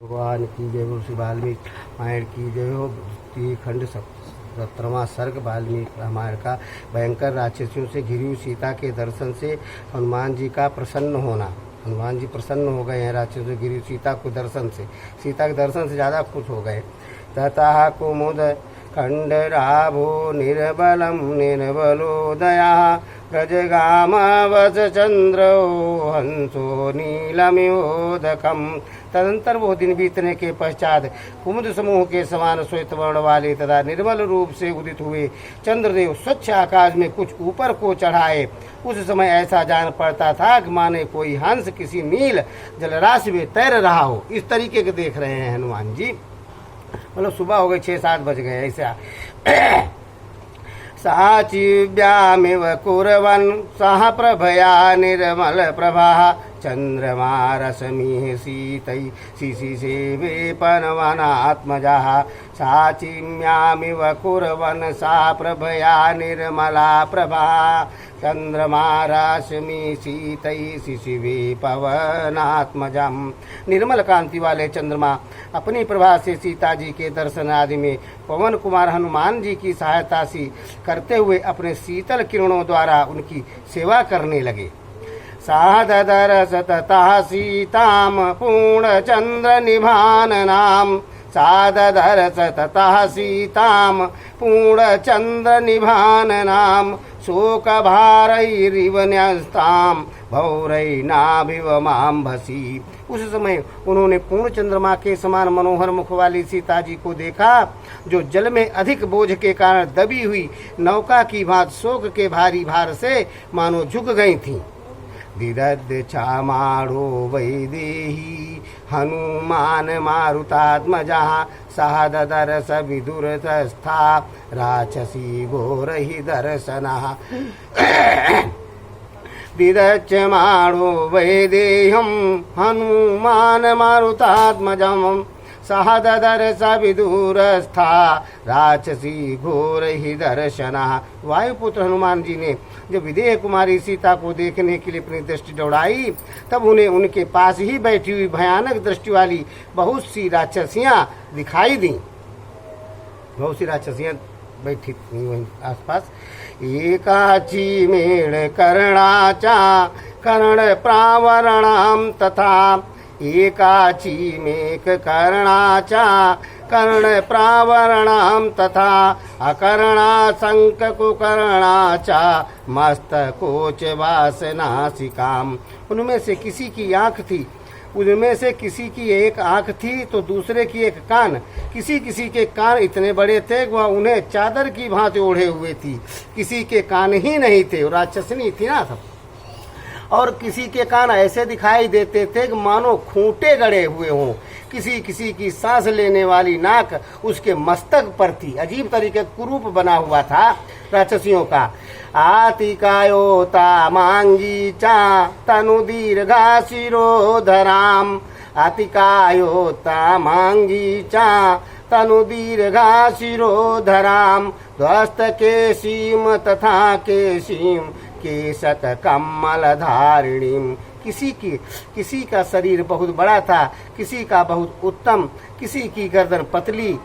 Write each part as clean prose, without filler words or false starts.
भगवान की जय। ऋषि वाल्मीकि रामायण की जय हो। खंड 17वां सर्ग वाल्मीकि रामायण का। भयंकर राक्षसियों से घिरी हुई सीता के दर्शन से हनुमान जी का प्रसन्न होना। हनुमान जी प्रसन्न हो गए हैं राक्षसों से घिरी सीता को दर्शन से। सीता के दर्शन से ज़्यादा खुश हो गए। ततः कुमुद खंडराभो निर्बलं निर्बलोदया गजगामावस चंद्रो हंसो नीलमयोदकम। तदंतर वो दिन बीतने के पश्चात कुमुद समूह के समान श्वेत वर्ण वाले तथा निर्मल रूप से उदित हुए चंद्रदेव स्वच्छ आकाश में कुछ ऊपर को चढ़ाए। उस समय ऐसा जान पड़ता था कि माने कोई हंस किसी नील जलराशि में तैर रहा हो। इस तरीके के देख रहे हैं हनुमान जी। मतलब सुबह हो गई, 6-7 बज गए ऐसा। साचिव्यामिव कुर्वन् सह प्रभया निर्मल प्रभा चंद्रमा रश्मिः शीतै शिशिसेवे पनवनात्मजः। साचिम्यामिव कुर्वन् सा प्रभया निर्मला प्रभा चंद्रमा रश्मि शीतै शिशिवे पवनात्मजम्। निर्मल कांति वाले चंद्रमा अपनी प्रभा से सीता जी के दर्शन आदि में पवन कुमार हनुमान जी की सहायता से करते हुए अपने शीतल किरणों द्वारा उनकी सेवा करने लगे। सादरस ततः सीताम पूर्ण चंद्र निभाननाम। सादरस ततः सीताम पूर्ण चंद्र निभाननाम। शोक भारैरिव न्यस्ताम भौरैनाभिवमाम्भसी। उस समय उन्होंने पूर्ण चंद्रमा के समान मनोहर मुख वाली सीता जी को देखा, जो जल में अधिक बोझ के कारण दबी हुई नौका की भांति शोक के भारी भार से मानो झुक गई थीं। दिदद् क्षमाणो वैदेही हनुमान मारुतात्मजा। सह ददर्श विदुरतस्था राक्षसी घोरहि दर्शनः। दिदच्छमाणो वैदेहं हनुमान मारुतात्मजम्। सह ददर्श विदुरस्था राक्षसी घोरहि दर्शनः। वायुपुत्र हनुमान जी ने जब विदेह कुमारी सीता को देखने के लिए अपनी दृष्टि दौड़ाई, तब उन्हें उनके पास ही बैठी हुई भयानक दृष्टि वाली बहुत सी राक्षसियां दिखाई दी। बहुत सी राक्षसियां बैठी थी वहीं आसपास। एकाची मेण कर्णाचा कर्ण प्रावरणाम तथा। एकाची मेक कर्णाचा कर्ण प्रावरणाम तथा। अकर्णा शंख कुकर्णाचा मस्तकोच वासनासिकाम। उनमें से किसी की आंख थी, उनमें से किसी की एक आंख थी तो दूसरे की एक कान। किसी किसी के कान इतने बड़े थे कि वह उन्हें चादर की भांति ओढ़े हुए थी। किसी के कान ही नहीं थे, राक्षसनी थी ना सब। और किसी के कान ऐसे दिखाई देते थे कि मानो खूंटे गड़े हुए हों। किसी किसी की सांस लेने वाली नाक उसके मस्तक पर थी। अजीब तरीके का कुरूप बना हुआ था राक्षसियों का। आतिकायोता मांगी चा तनु दीर्घा शिरोधराम। आतिकायोता मांगी चा तनु दीर्घा शिरोधराम। ध्वस्त केशीम तथा केशीम केशत कमल धारिणीम। किसी का शरीर बहुत बड़ा था, किसी का बहुत उत्तम, किसी की गर्दन पतली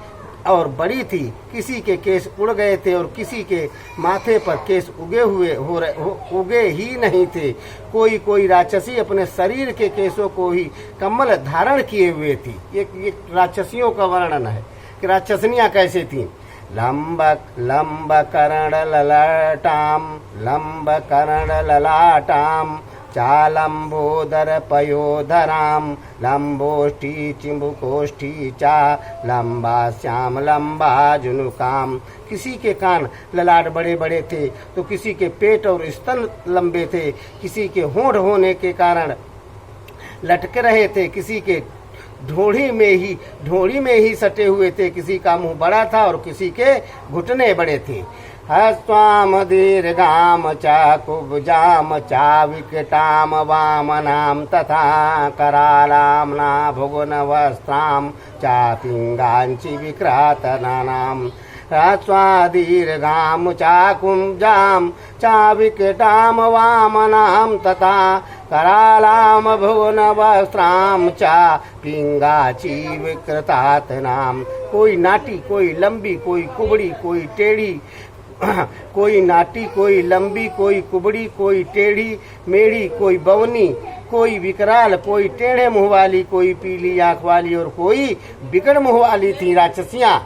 और बड़ी थी, किसी के केश उड़ गए थे और किसी के माथे पर केश उगे ही नहीं थे। कोई राक्षसी अपने शरीर के केशों को ही कमल धारण किए हुए थी। ये राक्षसियों का वर्णन है कि राक्षसनियां कैसे थीं। लंब कर्ण ललाटाम लंब कर्ण ललाटाम चालंबोदर पयोधराम। लंबोष्ठी चिंबुकोष्ठी चा लंबा श्याम लंबा जुनुकाम। किसी के कान ललाट बड़े बड़े थे तो किसी के पेट और स्तन लंबे थे। किसी के होंठ होने के कारण लटके रहे थे, किसी के ढोड़ी में ही सटे हुए थे। किसी का मुंह बड़ा था और किसी के घुटने बड़े थे। हस्वाम दीर्घाम चा कुब्जाम चा विकटाम वामनाम तथा करालाम ना भुवन वस्त्राम चा पिंगांची विक्रातनानाम। ह्रस्वादीर्घां चाकुब्जां चाविकटां वामनां तथा करालां भुवनवस्त्रां च पिंगाची विकृतातनां। कोई नाटी, कोई लंबी, कोई कुबड़ी, कोई टेढ़ी, कोई नाटी, कोई लंबी, कोई कुबड़ी, कोई टेढ़ी मेढ़ी, कोई बवनी, कोई विकराल, कोई टेढ़े मुंह वाली, कोई पीली आंख वाली और कोई बिगड़ मुंह वाली थी राक्षसियां।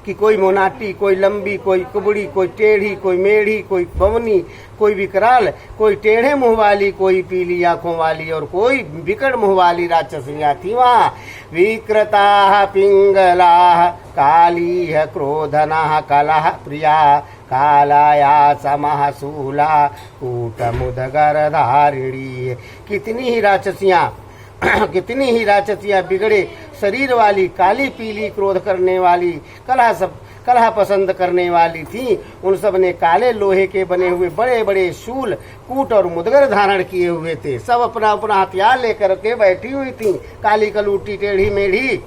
कि कोई मोनाटी, कोई लंबी, कोई कुबड़ी, कोई टेढ़ी, कोई मेढ़ी, कोई बवनी, कोई विकराल, कोई टेढ़े मुंह वाली, कोई पीली आंखों वाली और कोई बिकट मुंह वाली राक्षसियां थी वहाँ। विकृता पिंगला काली क्रोधना कलह प्रिया कालाया समह शूला कूट मुदगर धारिणी। कितनी ही राक्षसियां कितनी ही राक्षसियां बिगड़े शरीर वाली, काली पीली, क्रोध करने वाली, कलह पसंद करने वाली थी। उन सब ने काले लोहे के बने हुए बड़े बड़े शूल, कूट और मुदगर धारण किए हुए थे। सब अपना अपना हथियार लेकर के बैठी हुई थी, काली कलूटी, टेढ़ी मेढ़ी।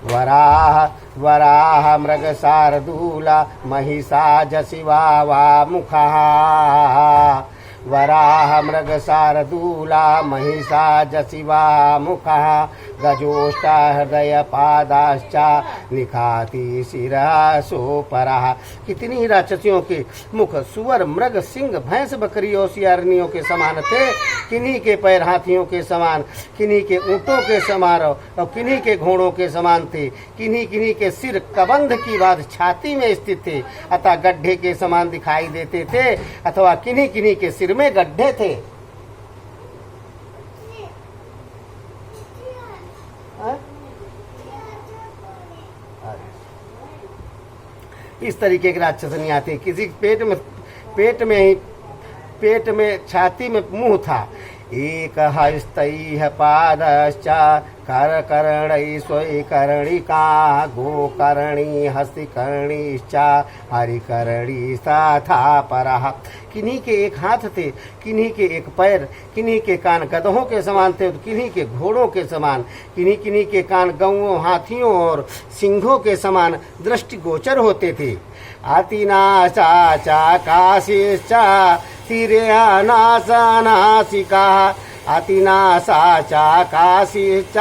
वराह वराह मृग शार्दूला महिषा जशिवा वा मुखा। वराह मृग शार्दूला महिषा जशिवा मुखा गजोष्टा हृदय पादाश्चा निखाति शिरा सोपरा। कितनी ही राक्षसियों के मुख सुअर, मृग, सिंह, भैंस, बकरी और सियारनियों के समान थे। किन्हीं के पैर हाथियों के समान, किन्हीं के ऊँटों के समान और किन्हीं के घोड़ों के समान थे। किन्हीं किन्हीं के सिर कबंध की बात छाती में स्थित थे अतः गड्ढे के समान दिखाई देते थे, अथवा किन्हीं किन्हीं के सिर में गड्ढे थे। इस तरीके के राक्षसनियां थे। किसी पेट में छाती में मुंह था। एक हस्तैः पादश्च करकर्णैः स्वैकर्णिका गोकर्णी हस्तिकर्णीश्च हरिकर्णी तथा परः। किन्हीं के एक हाथ थे, किन्हीं के एक पैर, किन्हीं के कान गधों के समान थे, किन्हीं के घोड़ों के समान, किन्हीं किन्हीं के कान गौओं, हाथियों और सिंहों के समान दृष्टिगोचर होते थे। अतिनाशा च काशीश्च तिर्यनाशा नासिका। अतिनाशा च काशीश्च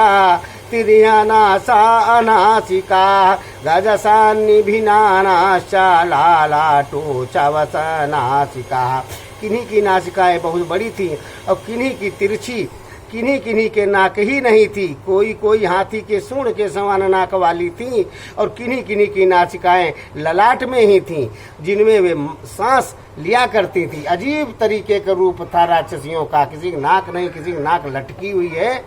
तिर्यनाशा अनासिका गजसान्निभिन्नाश्च लालाटो च वसनासिका। किन्हीं की नासिकाएं बहुत बड़ी थी और किन्हीं की तिरछी, किन्हीं किन्हीं के नाक ही नहीं थी। कोई कोई हाथी के सूंड के समान नाक वाली थी और किन्हीं किन्हीं की नासिकाएं ललाट में ही थी, जिनमें वे सांस लिया करती थी। अजीब तरीके का रूप था राक्षसियों का। किसी की नाक नहीं, किसी की नाक लटकी हुई है,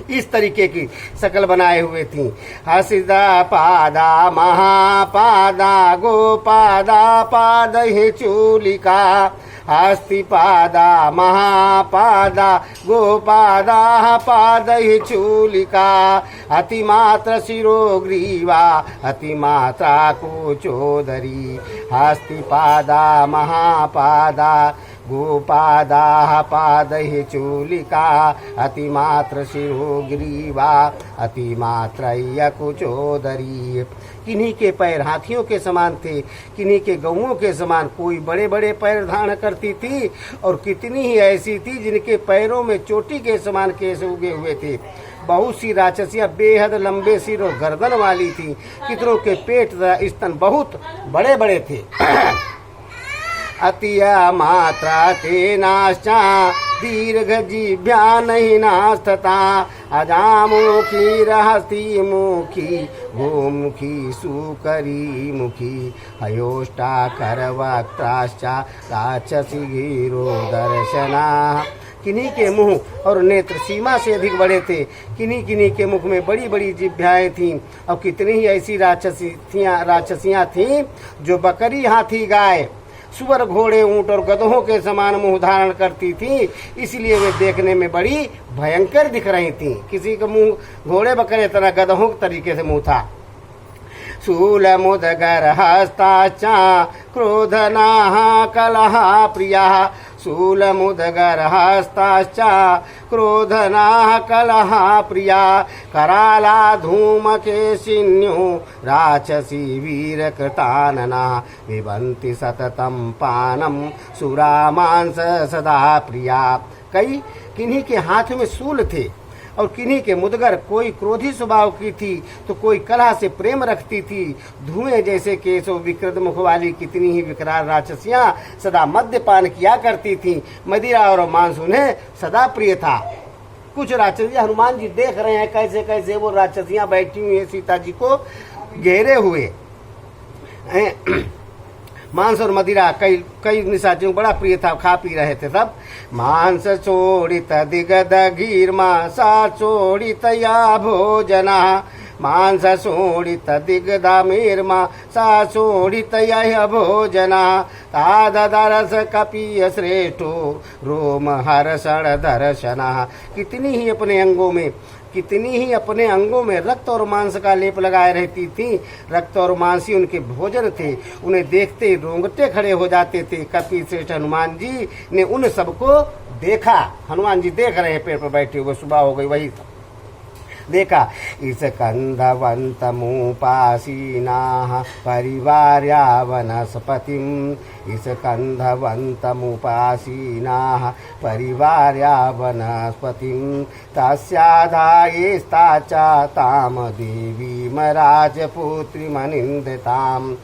इस तरीके की शकल बनाए हुए थी। हसिदा पादा महापादा गोपादा पाद ही चूलिका। हस्तिपादा महापादा गोपादा पाद ही चूलिका। अतिमात्र शिरोग्रीवा अतिमात्रा कुचोदरी। हस्तिपादा महापादा गोपादा पादहि चूलिका। अतिमात्र शिरोग्रीवा अतिमात्र कुचोदरी। किन्हीं के पैर हाथियों के समान थे, किन्हीं के गौओं के समान। कोई बड़े बड़े पैर धारण करती थी और कितनी ही ऐसी थी जिनके पैरों में चोटी के समान केस उगे हुए थे। बहुत सी राक्षसियां बेहद लंबे सिर और गर्दन वाली थी। कितनों के पेट तथा स्तन बहुत बड़े बड़े थे। अतिया मात्रा तेनाश्चा दीर्घ जिभ्या नहीं नास्तता। अजामुखी रहस्ती मुखी गोमुखी सुकरी मुखी। हयोष्टा करवक्त्राश्चा राक्षसी गिरो दर्शना। किन्हीं के मुंह और नेत्र सीमा से अधिक बड़े थे, किन्हीं किन्हीं के मुख में बड़ी बड़ी जिह्वाएं थीं और कितनी ही ऐसी राक्षसियां थीं जो बकरी, हाथी, गाय, सुअर, घोड़े, ऊंट और गधों के समान मुंह धारण करती थी। इसलिए वे देखने में बड़ी भयंकर दिख रही थीं। किसी का मुंह घोड़े बकरे तरह गधों के तरीके से मुंह था। शूल मुदगर हस्ताचा क्रोधना कलहा प्रिया। शूलमुदगरहस्ताश्च क्रोधनाः कलहा प्रिया कराला धूमकेशिन्यो राक्षसी वीरकृतानना विबन्ति सततं पानं सुरामांस सदा प्रिया। कई किन्हीं के हाथ में शूल थे और किन्हीं के मुदगर, कोई क्रोधी स्वभाव की थी तो कोई कलह से प्रेम रखती थी। धुएं जैसे केशव विकृत मुख वाली कितनी ही विकराल राक्षसियां सदा मद्यपान किया करती थीं। मदिरा और मांस उन्हें सदा प्रिय था। कुछ राक्षसियां, हनुमान जी देख रहे हैं कैसे कैसे वो राक्षसियां बैठी हुई है सीता जी को घेरे हुए। मांस और मदिरा कई कई निशाचरों को बड़ा प्रिय था, खा पी रहे थे सब। मांस चोड़ित दिगद घीर्मा सा चोड़ित या भोजना मांस चोड़ित दिगदा मीर्मा सा चोड़ित यह भोजना तादरस कपीय श्रेष्ठो रोम हर्षण दर्शना। कितनी ही अपने अंगों में रक्त और मांस का लेप लगाए रहती थी। रक्त और मांस ही उनके भोजन थे। उन्हें देखते ही रोंगटे खड़े हो जाते थे। कपि श्रेष्ठ हनुमान जी ने उन सबको देखा। हनुमान जी देख रहे हैं पेड़ पर बैठे हुए, सुबह हो गई, वही देखा। इस कंधवंत मुपासीना परिवार्या वनस्पतिम इस कंधवंत मुपासीना परिवार्या वनस्पतिम तस्याधायेस्ताचा ताम देवीम राजपुत्रीमनिन्दिताम्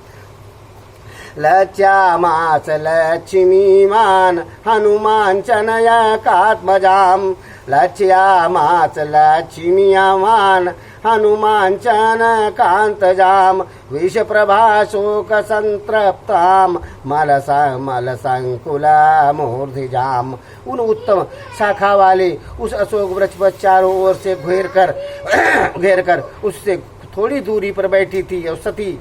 लक्ष्यामास लक्ष्मीमान् हनुमान चनयकात्मजाम् लक्ष्यामास लक्ष्मीयमान् हनुमान चनकान्तजाम् विषप्रभाशोक संतृप्ताम् मलसंकुलामूर्धिजाम्। उन उत्तम शाखा वाले उस अशोक वृक्ष पर चारों ओर से घेर कर उससे थोड़ी दूरी पर बैठी थी और सती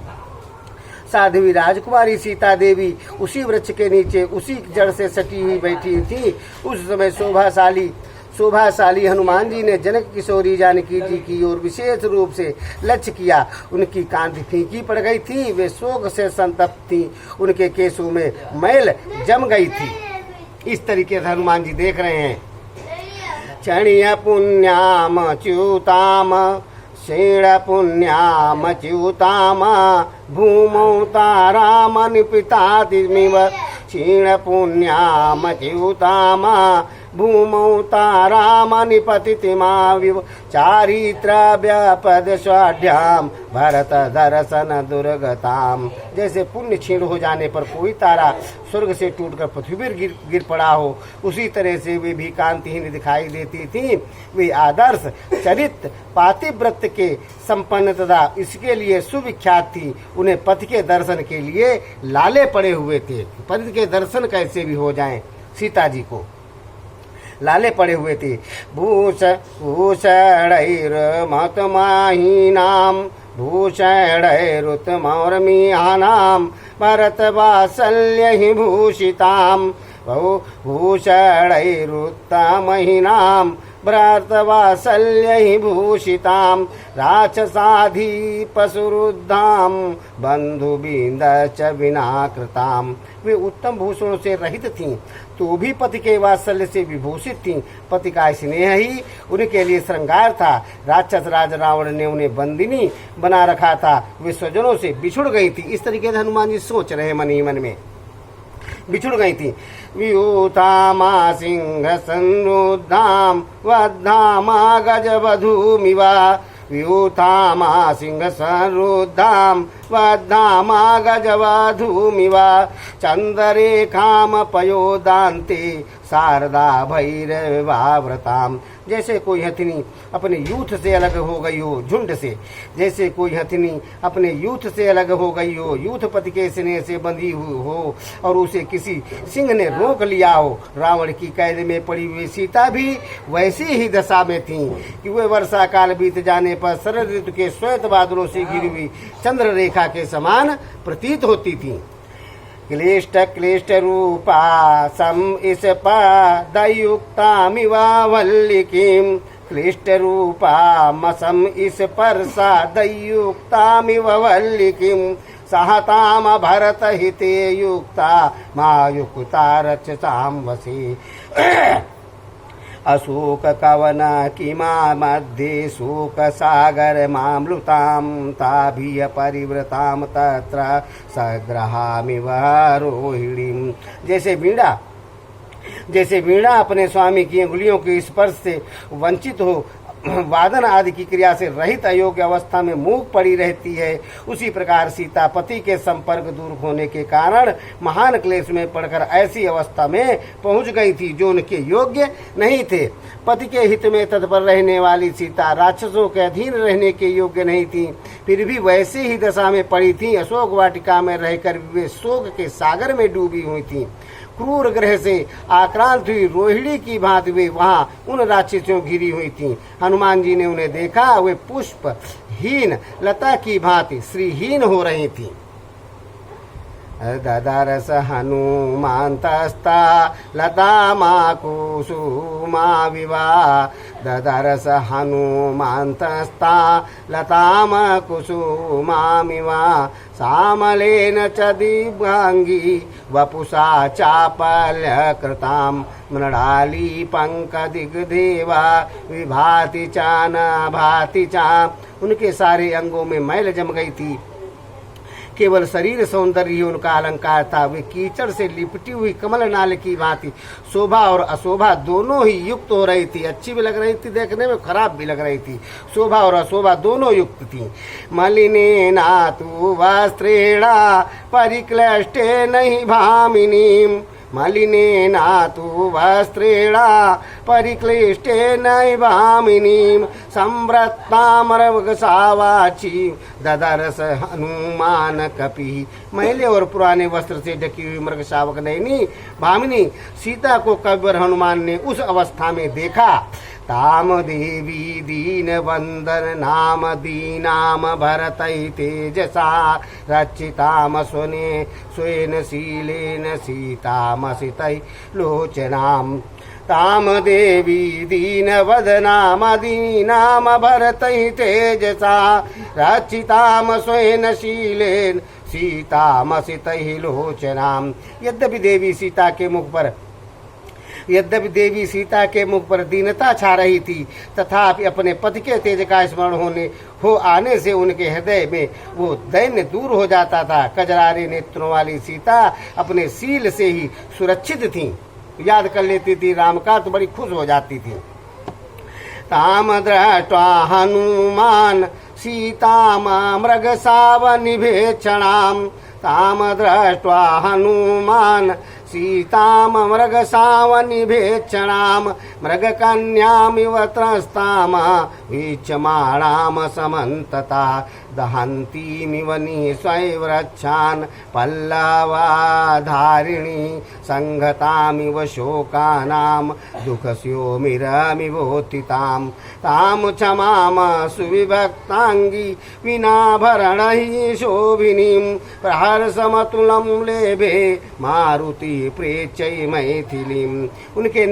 साध्वी राजकुमारी सीता देवी उसी वृक्ष के नीचे उसी जड़ से सटी हुई बैठी थी। उस समय शोभाशाली हनुमान जी ने जनक किशोरी जानकी जी की ओर विशेष रूप से लक्ष्य किया। उनकी कांति फीकी पड़ गई थी, वे शोक से संतप्त थी, उनके केशों में मैल जम गई थी। इस तरीके से हनुमान जी देख रहे हैं। क्षणीय पुण्याम च्युताम क्षीण पुण्याम च्युताम भूमौ तारामनिपितादिमिव क्षीण पुण्याम च्युताम भूमौ तारामनिपतितिमाविव चारित्रव्यपद स्वाढ्याम भरत दर्शन दुर्गताम। जैसे पुण्य क्षीण हो जाने पर कोई तारा स्वर्ग से टूटकर पृथ्वी पर गिर पड़ा हो, उसी तरह से वे भी कांतिहीन दिखाई देती थी। वे आदर्श चरित्र पातिव्रत के संपन्न तथा इसके लिए सुविख्यात थी। उन्हें पति के दर्शन के लिए लाले पड़े हुए थे। पति के दर्शन कैसे भी हो जाएं, सीता जी को लाले पड़े हुए थे। भूषणैर्मतमाहीनां भूषणैरुत्तमौर्मिहानां भरतवात्सल्यैः भूषितां भूषणैरुत्तमहीनां भरतवात्सल्यैः भूषितां राक्षसाधिपसुरुद्धां बंधुबिंदश्च विनाकृतां। वे उत्तम भूषणों से रहित थीं तो भी पति के वात्सल्य से विभूषित थीं। पति का स्नेह ही उनके लिए श्रृंगार था। राक्षस राज रावण ने उन्हें बंदिनी बना रखा था, वे स्वजनों से बिछुड़ गई थी। इस तरीके से हनुमान जी सोच रहे मन ही मन में, बिछुड़ गई थी। व्यूतामा सिंह संरुद्धाम वधामा गजवधूमिवा व्यूतामा सिंह संरुद्धाम वधामा गजवधूमिवा चंद्ररेखाम पयोदान्ते शारदा भैरवाव्रताम। जैसे कोई हथिनी अपने यूथ से अलग हो गई हो झुंड से, जैसे कोई हथिनी अपने यूथ से अलग हो गई हो, यूथपति के स्नेह से बंधी हुई हो और उसे किसी सिंह ने रोक लिया हो। रावण की कैद में पड़ी हुई सीता भी वैसी ही दशा में थी कि वे वर्षा काल बीत जाने पर शरद ऋतु के श्वेत बादलों से घिरी हुई चंद्र रेखा के समान प्रतीत होती थी। क्लिष्ट क्लिष्ट रूपा सम इस पदयुक्तामिव वल्लिकीं क्लिष्ट रूपा मसम इस परसा दयुक्तामिव वल्लिकीं सहताम भरत हिते युक्ता मायुक्ता रक्षसाम वसे अशोक कवन किमा मध्ये शोक सागर मामृताम ताभिय परिवृताम तत्र सग्रहामिव रोहिणीम। जैसे वीणा अपने स्वामी की अंगुलियों के स्पर्श से वंचित हो वादन आदि की क्रिया से रहित अयोग्य अवस्था में मूक पड़ी रहती है, उसी प्रकार सीता पति के संपर्क दूर होने के कारण महान क्लेश में पड़कर ऐसी अवस्था में पहुंच गई थी जो उनके योग्य नहीं थे। पति के हित में तत्पर रहने वाली सीता राक्षसों के अधीन रहने के योग्य नहीं थी, फिर भी वैसी ही दशा में पड़ी थी। अशोक वाटिका में रहकर वे शोक के सागर में डूबी हुई थी। क्रूर ग्रह से आक्रांत हुई रोहिणी की भांति वे वहां उन राक्षसियों घिरी हुई थी। हनुमान जी ने उन्हें देखा, वे पुष्पहीन लता की भांति श्रीहीन हो रही थी। ददरस हनुमान्तस्ता लतामा कुसुमा विवा ददरस हनुमान्तस्ता लतामा कुसुमामिवा सामलेन च दिव्याङ्गी वपुषा चापल्यकृतां मृणाली पंकदिग्देवा विभाति च न भाति च। उनके सारे अंगों में मैल जम गई थी, केवल शरीर सौंदर्य ही उनका अलंकार था। वे कीचड़ से लिपटी हुई कमल नाल की भांति शोभा और अशोभा दोनों ही युक्त हो रही थी। अच्छी भी लग रही थी देखने में, खराब भी लग रही थी। शोभा और अशोभा दोनों युक्त थी। मलिने नातु वस्त्रेणा परिक्लष्टे नहीं भामिनीम मलिने नातु वस्त्रेणा परिक्लिष्टे नैवामिनीं संवृत्तामरवगसावाची ददरस हनुमान कपिः। मैले और पुराने वस्त्र से ढकी हुई मृग शावक नयनी भामिनी सीता को कविवर हनुमान ने उस अवस्था में देखा। ताम देवी दीन वंदन नाम दीनाम भरतै तेजसा रचिताम स्वने स्वेन शीलेन सीतामसितै लोचनाम। ताम देवी दीन वदनाम दीनाम भरतै तेजसा रचिताम स्वेन शीलेन सीतामसितै लोचनाम। यद्यपि देवी सीता के मुख पर दीनता छा रही थी, तथापि अपने पति के तेज का स्मरण हो आने से उनके हृदय में वो दैन्य दूर हो जाता था। कजरारे नेत्रों वाली सीता अपने शील से ही सुरक्षित थी। याद कर लेती थी राम का तो बड़ी खुश हो जाती थी। ताम दृष्ट्वा हनुमान सीताम मृग सावनिभेक्षणाम। ताम दृष्ट्वा हनुमान सीताम मृग सावनिभेक्षणाम मृगकन्यामिव त्रस्ताम वीक्षमाणाम समन्तता दहन्तीमिव निःस्वैव रक्षान् पल्लवाधारिणी संघतामिव शोकानां दुःखस्योमिरमिवोत्थितां। तां क्षमाम सुविभक्ताङ्गी विनाभरणैः शोभिनीं प्रहर्षमतुलं लेभे मारुति प्रेचै मैथिलीं। उनके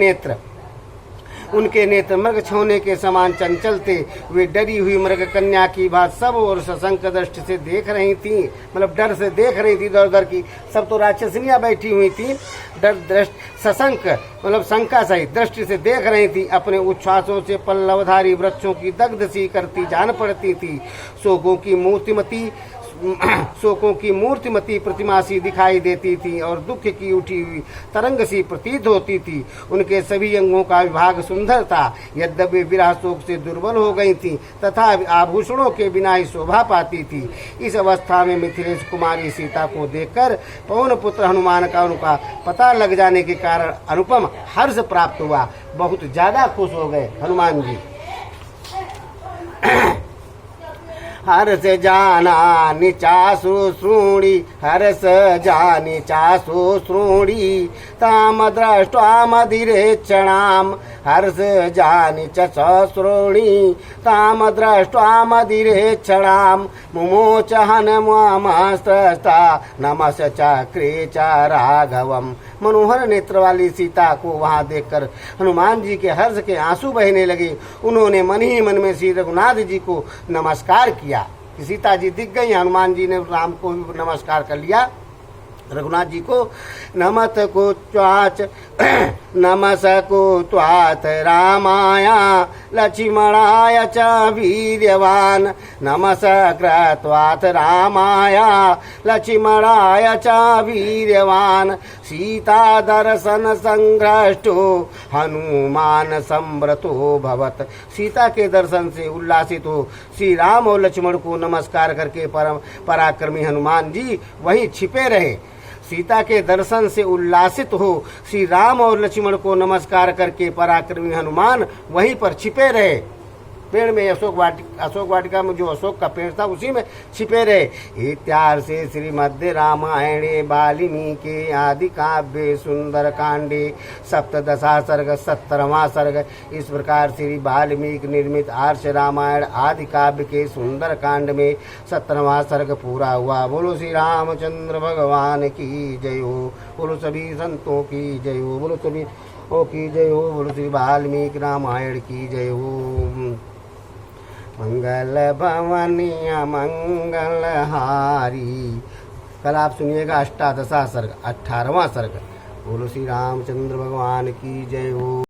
नेत्र मृग छोने के समान चंचल थे। वे डरी हुई मृग कन्या की बात सब और सशंक दृष्टि से देख रही थी, मतलब डर से देख रही थी। दर की सब तो राक्षसनियां बैठी हुई थी, सशंक मतलब शंका सहित दृष्टि से देख रही थी। अपने उच्छ्वासों से पल्लवधारी वृक्षों की दग्ध सी करती जान पड़ती थी। शोकों की मूर्तिमती प्रतिमा सी दिखाई देती थी और दुख की उठी हुई तरंग सी प्रतीत होती थी। उनके सभी अंगों का विभाग सुंदर था। यद्यपि विरह शोक से दुर्बल हो गई थी तथा आभूषणों के बिना ही शोभा पाती थी। इस अवस्था में मिथिलेश कुमारी सीता को देखकर पवन पुत्र हनुमान का उनका पता लग जाने के कारण अनुपम हर्ष प्राप्त हुआ। बहुत ज्यादा खुश हो गए हनुमान जी। हर्ष जानानि चासु श्रोणी हर्ष जानि चासु श्रोणी ताम दृष्ट्वा मदिरेक्षणां हर्ष जानि च श्रोणी ताम दृष्ट्वा मदिरेक्षणां मुमोच हनुमास्त्रस्ता नमस चक्रे च राघवम्। मनोहर नेत्र वाली सीता को वहां देखकर हनुमान जी के हर्ष के आंसू बहने लगे। उन्होंने मन ही मन में श्री रघुनाथ जी को नमस्कार किया। कि सीता जी दिख गई। हनुमान जी ने राम को भी नमस्कार कर लिया, रघुनाथ जी को। नमत को च्वाच नमस को त्वात रामाया लक्ष्मणाय च वीर्यवान नमस क्रत्वात रामाया लक्ष्मणाय च वीर्यवान सीता दर्शन संग्रष्टो हनुमान संव्रतो भवत। सीता के दर्शन से उल्लासित हो श्री राम और लक्ष्मण को नमस्कार करके परम पराक्रमी हनुमान जी वहीं छिपे रहे। सीता के दर्शन से उल्लासित हो श्री राम और लक्ष्मण को नमस्कार करके पराक्रमी हनुमान वहीं पर छिपे रहे। पेड़ में अशोक वाटिका में जो अशोक का पेड़ था उसी में छिपे रहे। इत्यार से श्रीमद् रामायणे वाल्मीकि आदि काव्य सुंदर कांडे सप्तदशा सर्ग 17वां सर्ग। इस प्रकार श्री वाल्मीकि निर्मित आर्ष रामायण आदि काव्य के सुंदर कांड में 17वां सर्ग पूरा हुआ। बोलो श्री रामचंद्र भगवान की जय हो, बोलो सभी संतों की जय हो, बोलो सभी ओ की जय हो, बोलो श्री वाल्मीकि रामायण की जय हो। मंगल भवनिया मंगलहारी। कल आप सुनिएगा अष्टादशा सर्ग 18वां सर्ग। बोलो श्री रामचंद्र भगवान की जय हो।